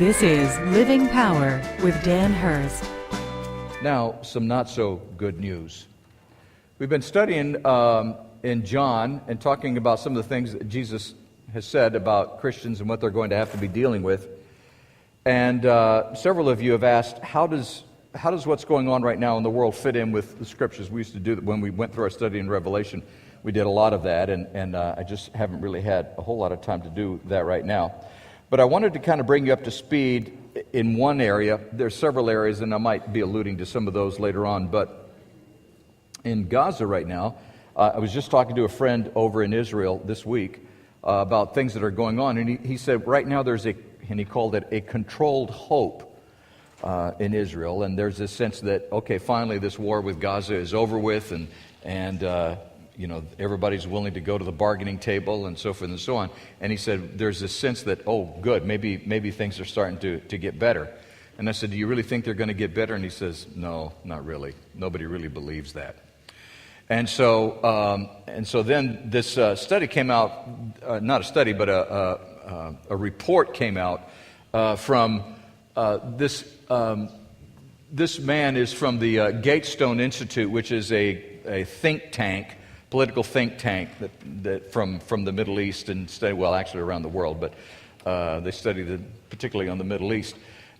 This is Living Power with Dan Hurst. Now, some not so good news. We've been studying in John and talking about some of the things that Jesus has said about Christians and what they're going to have to be dealing with. And several of you have asked, how does what's going on right now in the world fit in with the Scriptures? We used to do that when we went through our study in Revelation. We did a lot of that, and I just haven't really had a whole lot of time to do that right now. But I wanted to kind of bring you up to speed in one area. There's several areas, and I might be alluding to some of those later on. But in Gaza right now, I was just talking to a friend over in Israel this week about things that are going on. And he said right now there's and he called it a controlled hope in Israel. And there's this sense that, okay, finally this war with Gaza is over with, and everybody's willing to go to the bargaining table and so forth and so on. And he said there's this sense that, oh, good, maybe things are starting to get better. And I said, do you really think they're going to get better? And he says, no, not really. Nobody really believes that. And so then this study came out, not a study, but a report came out from this man is from the Gatestone Institute, which is a think tank, political think tank that from the Middle East and actually around the world, but they studied particularly on the Middle East.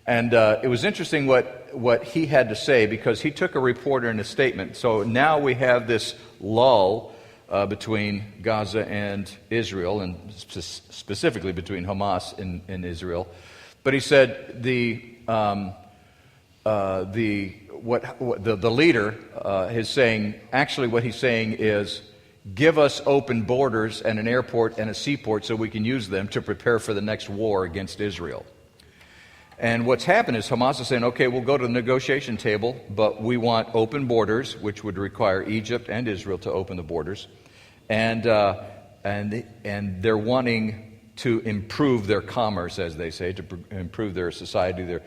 And it was interesting what he had to say, because he took a reporter in a statement. So now we have this lull between Gaza and Israel, and specifically between Hamas and Israel. But he said the leader is saying, actually what he's saying is, give us open borders and an airport and a seaport so we can use them to prepare for the next war against Israel. And what's happened is Hamas is saying, okay, we'll go to the negotiation table, but we want open borders, which would require Egypt and Israel to open the borders. And they're wanting to improve their commerce, as they say, to improve their society,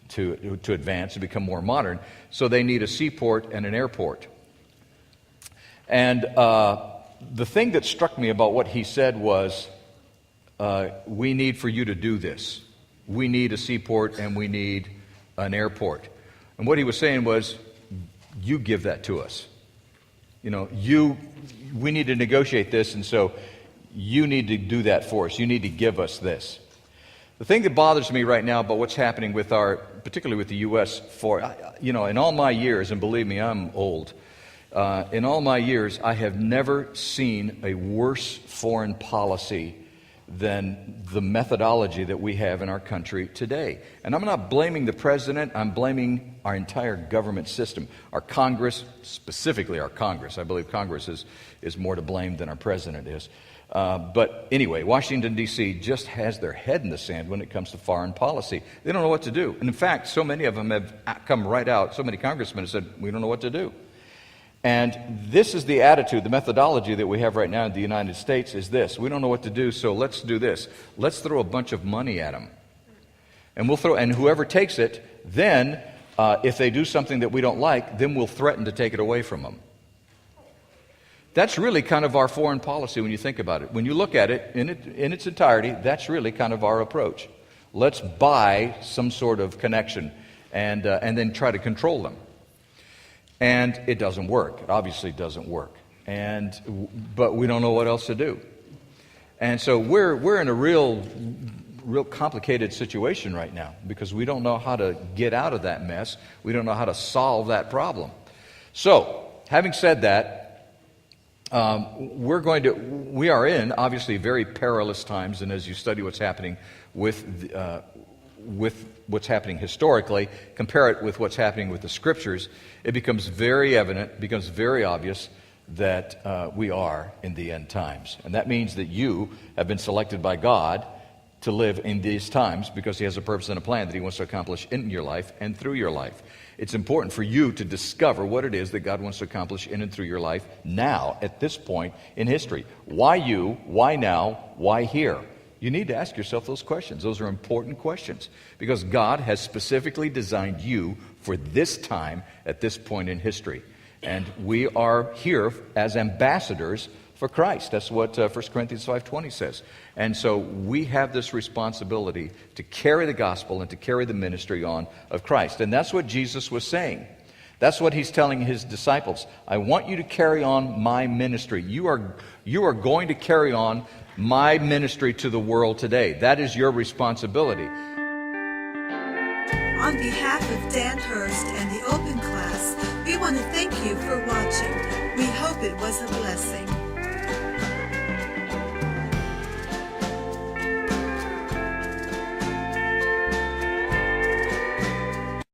to advance, to become more modern. So they need a seaport and an airport. And the thing that struck me about what he said was, we need for you to do this. We need a seaport and we need an airport. And what he was saying was, you give that to us. We need to negotiate this, and so you need to do that for us. You need to give us this. The thing that bothers me right now about what's happening particularly with the U.S. in all my years, and believe me, I'm old, in all my years, I have never seen a worse foreign policy than the methodology that we have in our country today. And I'm not blaming the president, I'm blaming our entire government system. Our Congress, specifically our Congress. I believe Congress is more to blame than our president is. But anyway, Washington, D.C. just has their head in the sand when it comes to foreign policy. They don't know what to do. And in fact, so many of them have come right out, so many congressmen have said, we don't know what to do. And this is the attitude, the methodology that we have right now in the United States is this. We don't know what to do, so let's do this. Let's throw a bunch of money at them. And whoever takes it, then if they do something that we don't like, then we'll threaten to take it away from them. That's really kind of our foreign policy when you think about it. When you look at it in its entirety, that's really kind of our approach. Let's buy some sort of connection and then try to control them. And it doesn't work. It obviously doesn't work. But we don't know what else to do. And so we're in a real complicated situation right now, because we don't know how to get out of that mess. We don't know how to solve that problem. So, having said that, we are in obviously very perilous times, and as you study what's happening with what's happening historically, compare it with what's happening with the Scriptures, it becomes very evident, becomes very obvious that we are in the end times. And that means that you have been selected by God to live in these times because He has a purpose and a plan that He wants to accomplish in your life and through your life. It's important for you to discover what it is that God wants to accomplish in and through your life now, at this point in history. Why you? Why now? Why here? You need to ask yourself those questions. Those are important questions, because God has specifically designed you for this time at this point in history. And we are here as ambassadors for Christ. That's what 1 Corinthians 5:20 says. And so we have this responsibility to carry the gospel and to carry the ministry on of Christ. And that's what Jesus was saying. That's what he's telling his disciples. I want you to carry on my ministry. You are going to carry on my ministry to the world today. That is your responsibility. On behalf of Dan Hurst and the Open Class, we want to thank you for watching. We hope it was a blessing.